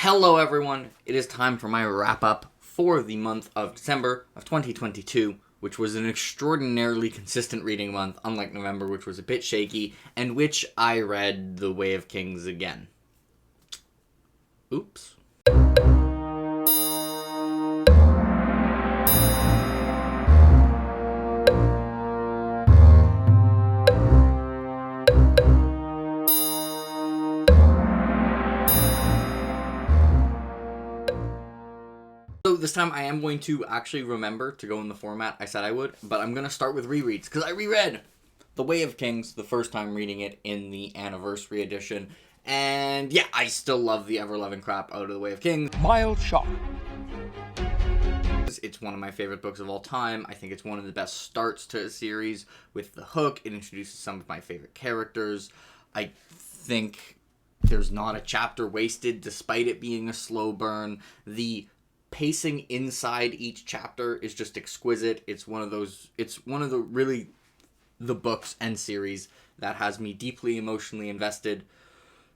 Hello everyone, it is time for my wrap-up for the month of December of 2022, which was an extraordinarily consistent reading month, unlike November, which was a bit shaky, and which I read The Way of Kings again. Oops. So this time I am going to actually remember to go in the format I said I would, but I'm going to start with rereads, because I reread The Way of Kings the first time reading it in the anniversary edition, and yeah, I still love the ever-loving crap out of The Way of Kings. Mild shock. It's one of my favorite books of all time. I think it's one of the best starts to a series with the hook. It introduces some of my favorite characters. I think there's not a chapter wasted despite it being a slow burn. The pacing inside each chapter is just exquisite. It's one of the books and series that has me deeply emotionally invested,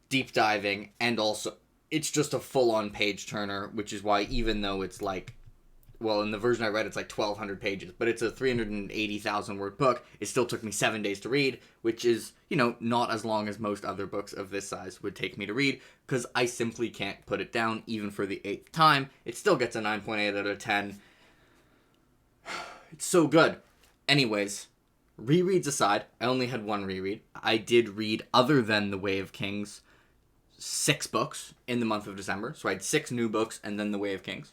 deep diving, and also it's just a full-on page turner, which is why even though it's like, well, in the version I read, it's like 1,200 pages, but it's a 380,000 word book. It still took me 7 days to read, which is, not as long as most other books of this size would take me to read, because I simply can't put it down, even for the 8th time. It still gets a 9.8 out of 10. It's so good. Anyways, rereads aside, I only had one reread. I did read, other than The Way of Kings, 6 books in the month of December. So I had 6 new books, and then The Way of Kings.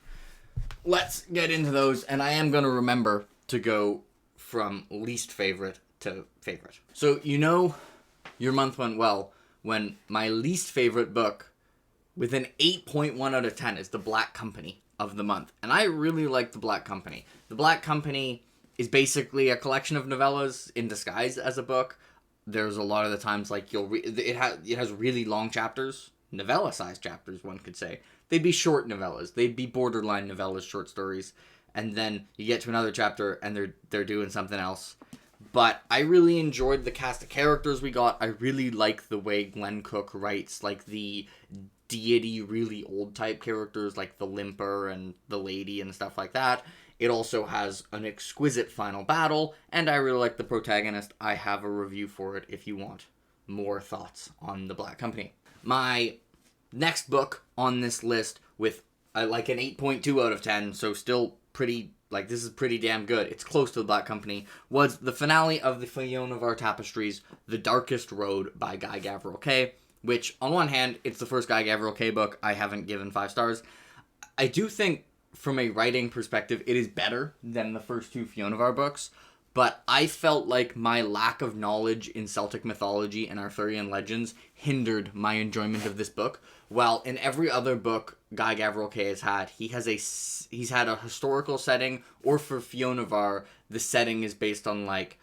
Let's get into those, and I am going to remember to go from least favorite to favorite. So, your month went well when my least favorite book, with an 8.1 out of 10, is The Black Company of the month. And I really like The Black Company. The Black Company is basically a collection of novellas in disguise as a book. There's a lot of the times, like, it has really long chapters, novella-sized chapters, one could say. They'd be short novellas. They'd be borderline novellas, short stories. And then you get to another chapter and they're doing something else. But I really enjoyed the cast of characters we got. I really like the way Glenn Cook writes, like, the deity, really old type characters, like the Limper and the Lady and stuff like that. It also has an exquisite final battle, and I really like the protagonist. I have a review for it if you want more thoughts on The Black Company. My next book on this list, with like an 8.2 out of 10, so still pretty, like, this is pretty damn good. It's close to The Black Company, was the finale of the Fionnevar Tapestries, The Darkest Road by Guy Gavriel Kay, which, on one hand, it's the first Guy Gavriel Kay book I haven't given 5 stars. I do think, from a writing perspective, it is better than the first 2 Fionnevar books, but I felt like my lack of knowledge in Celtic mythology and Arthurian legends hindered my enjoyment of this book. While in every other book Guy Gavriel Kay has had, he's had a historical setting, or for Fionnevar, the setting is based on, like,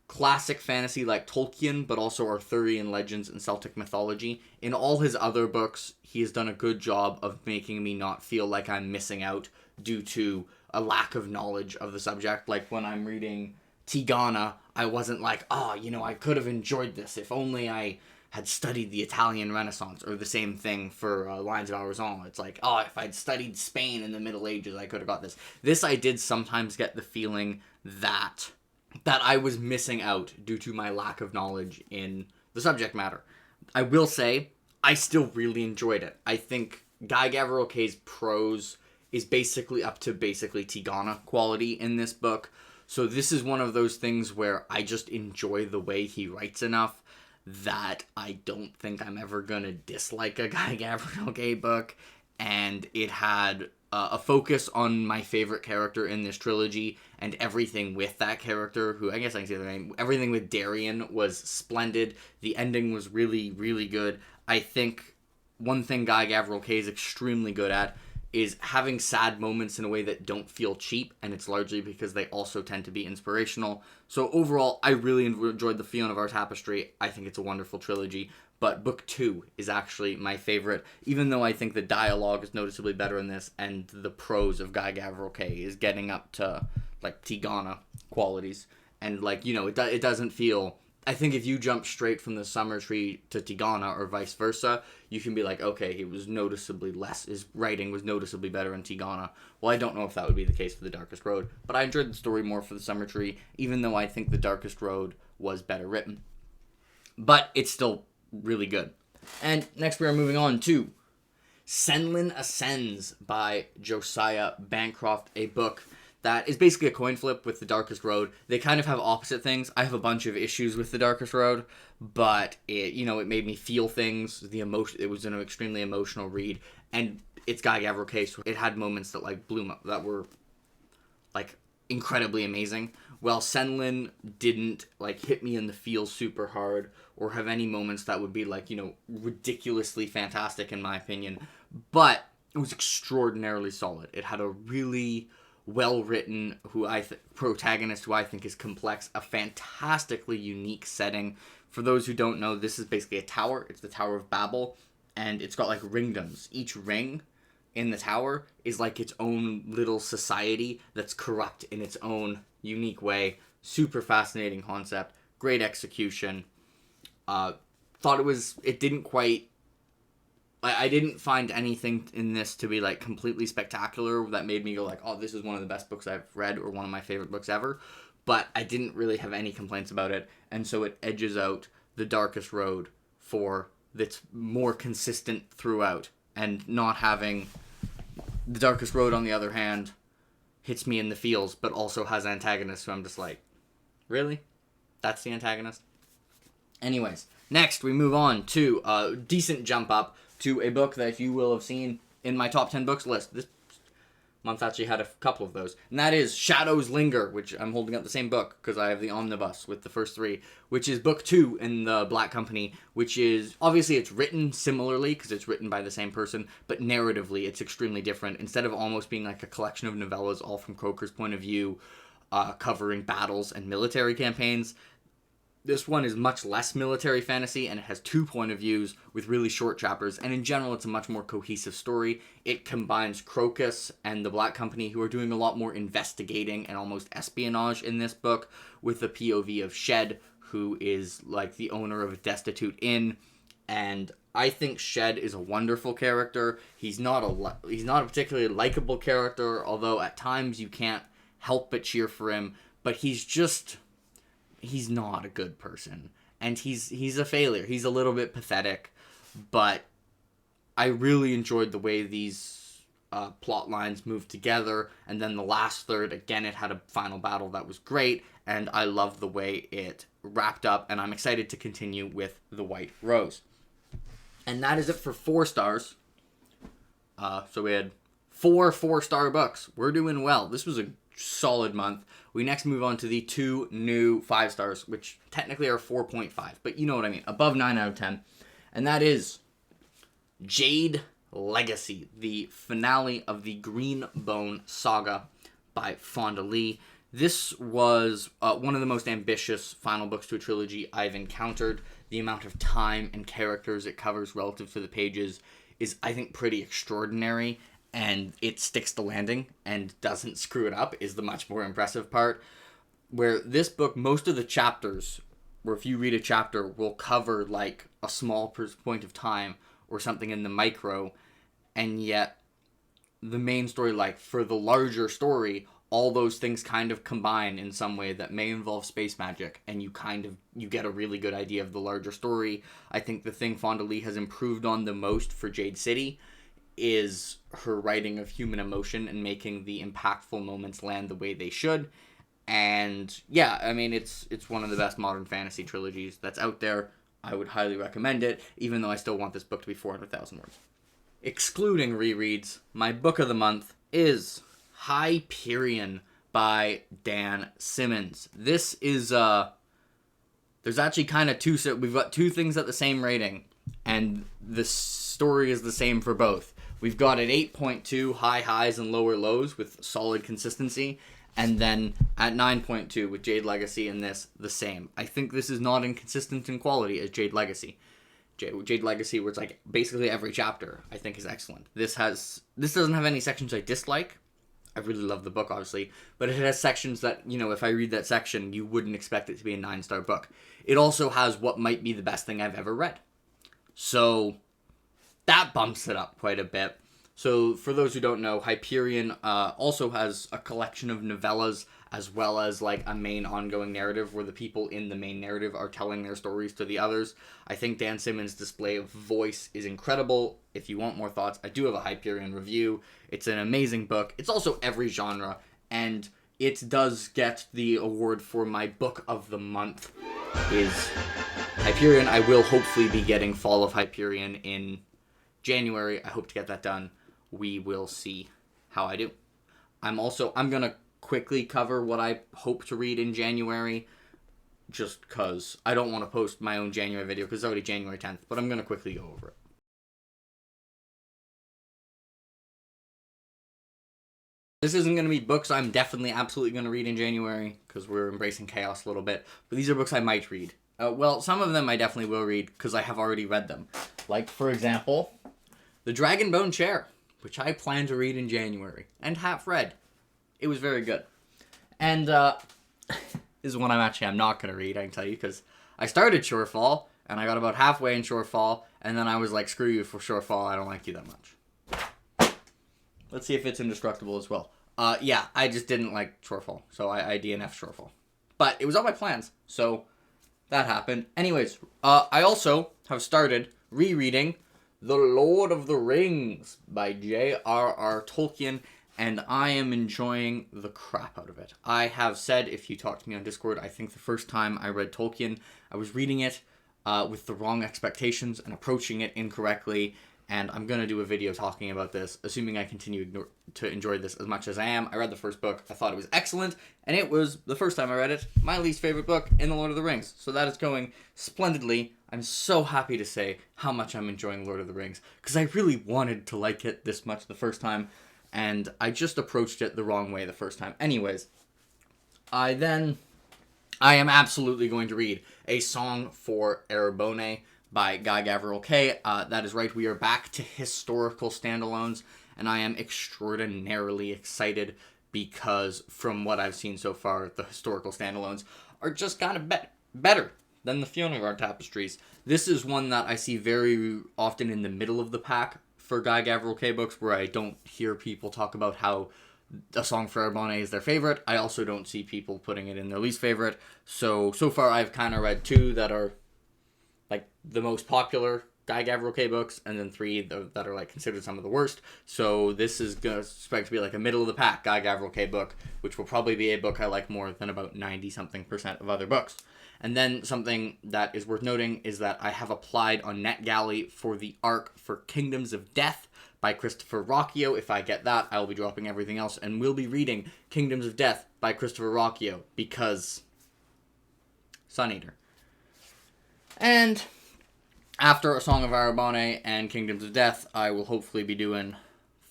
classic fantasy like Tolkien, but also Arthurian legends and Celtic mythology. In all his other books, he has done a good job of making me not feel like I'm missing out due to a lack of knowledge of the subject. Like, when I'm reading Tigana, I wasn't like, I could have enjoyed this if only I had studied the Italian Renaissance, or the same thing for Lines of Aurizon. It's like, if I'd studied Spain in the Middle Ages, I could have got this. This, I did sometimes get the feeling that I was missing out due to my lack of knowledge in the subject matter. I will say, I still really enjoyed it. I think Guy Gavriel Kay's prose is basically up to Tigana quality in this book. So this is one of those things where I just enjoy the way he writes enough that I don't think I'm ever going to dislike a Guy Gavriel Kay book. And it had a focus on my favorite character in this trilogy, and everything with that character, who I guess I can say their name, everything with Darian was splendid. The ending was really, really good. I think one thing Guy Gavriel Kay is extremely good at is having sad moments in a way that don't feel cheap, and it's largely because they also tend to be inspirational. So overall, I really enjoyed the Fionnevar Tapestry. I think it's a wonderful trilogy, but book 2 is actually my favorite, even though I think the dialogue is noticeably better in this, and the prose of Guy Gavriel Kay is getting up to, like, Tigana qualities. And, like, it doesn't feel I think if you jump straight from the Summer Tree to Tigana or vice versa, you can be like, okay, his writing was noticeably better in Tigana. Well, I don't know if that would be the case for The Darkest Road, but I enjoyed the story more for the Summer Tree, even though I think The Darkest Road was better written. But it's still really good. And next we are moving on to Senlin Ascends by Josiah Bancroft, a book that is basically a coin flip with The Darkest Road. They kind of have opposite things. I have a bunch of issues with The Darkest Road, but it made me feel things. It was an extremely emotional read, and it's Guy Gavriel Kay, so it had moments that like blew up, that were like incredibly amazing. Well, Senlin didn't like hit me in the feels super hard or have any moments that would be like, ridiculously fantastic in my opinion, but it was extraordinarily solid. It had a really well-written protagonist who I think is complex, a fantastically unique setting. For those who don't know, this is basically a tower. It's the Tower of Babel, and it's got like ringdoms. Each ring in the tower is like its own little society that's corrupt in its own unique way. Super fascinating concept, great execution. I didn't find anything in this to be like completely spectacular that made me go like, oh, this is one of the best books I've read or one of my favorite books ever. But I didn't really have any complaints about it. And so it edges out The Darkest Road for that's more consistent throughout. And not having The Darkest Road, on the other hand, hits me in the feels, but also has antagonists. So I'm just like, really? That's the antagonist? Anyways, next we move on to a decent jump up to a book that you will have seen in my top 10 books list. This month actually had a couple of those. And that is Shadow's Linger, which I'm holding up the same book because I have the omnibus with the first 3, which is book 2 in the Black Company, which is, obviously it's written similarly because it's written by the same person, but narratively it's extremely different. Instead of almost being like a collection of novellas all from Croker's point of view, covering battles and military campaigns, this one is much less military fantasy, and it has 2 point of views with really short chapters, and in general it's a much more cohesive story. It combines Crocus and the Black Company, who are doing a lot more investigating and almost espionage in this book, with the POV of Shed, who is like the owner of a destitute inn, and I think Shed is a wonderful character. He's not a particularly likable character, although at times you can't help but cheer for him, but he's not a good person, and he's a failure. He's a little bit pathetic, but I really enjoyed the way these plot lines moved together, and then the last third, again, it had a final battle that was great, and I love the way it wrapped up, and I'm excited to continue with The White Rose. And that is it for 4 stars. So we had 4 4-star books. We're doing well. This was a solid month. We next move on to the 2 new 5 stars, which technically are 4.5, but you know what I mean, above 9 out of 10. And that is Jade Legacy, the finale of the Greenbone saga by Fonda Lee. This was one of the most ambitious final books to a trilogy I've encountered. The amount of time and characters it covers relative to the pages is, I think, pretty extraordinary. And it sticks the landing and doesn't screw it up is the much more impressive part. Where this book, most of the chapters, where if you read a chapter, will cover like a small point of time or something in the micro, and yet the main story, like for the larger story, all those things kind of combine in some way that may involve space magic, and you get a really good idea of the larger story. I think the thing Fonda Lee has improved on the most for Jade City is her writing of human emotion and making the impactful moments land the way they should. And yeah, I mean, it's one of the best modern fantasy trilogies that's out there. I would highly recommend it, even though I still want this book to be 400,000 words. Excluding rereads, my book of the month is Hyperion by Dan Simmons. This is, there's actually kind of we've got 2 things at the same rating, and the story is the same for both. We've got at 8.2 high highs and lower lows with solid consistency, and then at 9.2 with Jade Legacy and this the same. I think this is not inconsistent in quality as Jade Legacy. Jade Legacy, where it's like basically every chapter, I think is excellent. This doesn't have any sections I dislike. I really love the book, obviously, but it has sections that, you know, if I read that section, you wouldn't expect it to be a 9-star book. It also has what might be the best thing I've ever read. So that bumps it up quite a bit. So for those who don't know, Hyperion also has a collection of novellas as well as like a main ongoing narrative where the people in the main narrative are telling their stories to the others. I think Dan Simmons' display of voice is incredible. If you want more thoughts, I do have a Hyperion review. It's an amazing book. It's also every genre, and it does get the award for my book of the month is Hyperion. I will hopefully be getting Fall of Hyperion in January. I hope to get that done. We will see how I do. I'm going to quickly cover what I hope to read in January, just because I don't want to post my own January video because it's already January 10th, but I'm going to quickly go over it. This isn't going to be books I'm definitely absolutely going to read in January because we're embracing chaos a little bit, but these are books I might read. Well, some of them I definitely will read because I have already read them. Like, for example, The Dragonbone Chair, which I plan to read in January, and half read. It was very good. And this is one I'm not going to read, I can tell you, because I started Shorefall, and I got about halfway in Shorefall, and then I was like, screw you for Shorefall, I don't like you that much. Let's see if it's indestructible as well. Yeah, I just didn't like Shorefall, so I DNF'd Shorefall. But it was on my plans, so that happened. Anyways, I also have started rereading The Lord of the Rings by J.R.R. Tolkien, and I am enjoying the crap out of it. I have said, if you talk to me on Discord, I think the first time I read Tolkien, I was reading it with the wrong expectations and approaching it incorrectly, and I'm going to do a video talking about this, assuming I continue to enjoy this as much as I am. I read the first book, I thought it was excellent, and it was, the first time I read it, my least favorite book in The Lord of the Rings. So that is going splendidly. I'm so happy to say how much I'm enjoying Lord of the Rings, because I really wanted to like it this much the first time, and I just approached it the wrong way the first time. Anyways, I am absolutely going to read A Song for Erebone by Guy Gavriel Kay. That is right, we are back to historical standalones, and I am extraordinarily excited because from what I've seen so far, the historical standalones are just kind of better than the Fionnuala tapestries. This is one that I see very often in the middle of the pack for Guy Gavriel Kay books, where I don't hear people talk about how A Song for Erebone is their favorite. I also don't see people putting it in their least favorite. So far I've kind of read 2 that are like the most popular Guy Gavriel Kay books, and then 3 that are like considered some of the worst. So this is going to expect to be like a middle of the pack Guy Gavriel Kay book, which will probably be a book I like more than about 90-something% of other books. And then something that is worth noting is that I have applied on NetGalley for the arc for Kingdoms of Death by Christopher Rocchio. If I get that, I'll be dropping everything else, and we'll be reading Kingdoms of Death by Christopher Rocchio, because Sun Eater. And after A Song of Erebone and Kingdoms of Death, I will hopefully be doing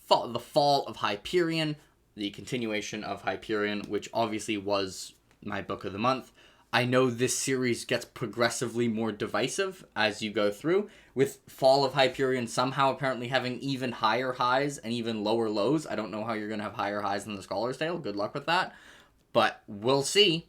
The Fall of Hyperion, the continuation of Hyperion, which obviously was my book of the month. I know this series gets progressively more divisive as you go through, with Fall of Hyperion somehow apparently having even higher highs and even lower lows. I don't know how you're going to have higher highs than The Scholar's Tale. Good luck with that. But we'll see.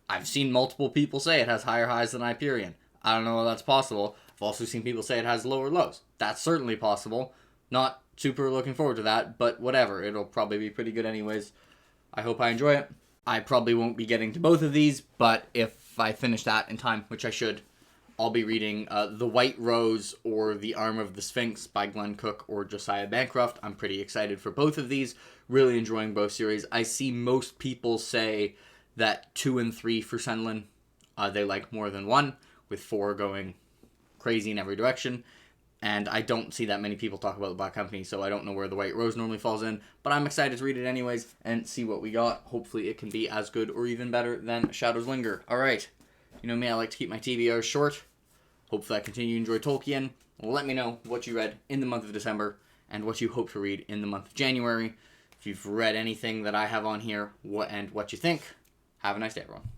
I've seen multiple people say it has higher highs than Hyperion. I don't know how that's possible. I've also seen people say it has lower lows. That's certainly possible. Not super looking forward to that, but whatever. It'll probably be pretty good anyways. I hope I enjoy it. I probably won't be getting to both of these, but if I finish that in time, which I should, I'll be reading The White Rose or The Arm of the Sphinx by Glenn Cook or Josiah Bancroft. I'm pretty excited for both of these. Really enjoying both series. I see most people say that 2 and 3 for Senlin, they like more than 1, with 4 going crazy in every direction. And I don't see that many people talk about the Black Company, so I don't know where The White Rose normally falls in. But I'm excited to read it anyways and see what we got. Hopefully it can be as good or even better than Shadow's Linger. Alright, you know me, I like to keep my TBRs short. Hopefully I continue to enjoy Tolkien. Let me know what you read in the month of December and what you hope to read in the month of January. If you've read anything that I have on here and what you think, have a nice day, everyone.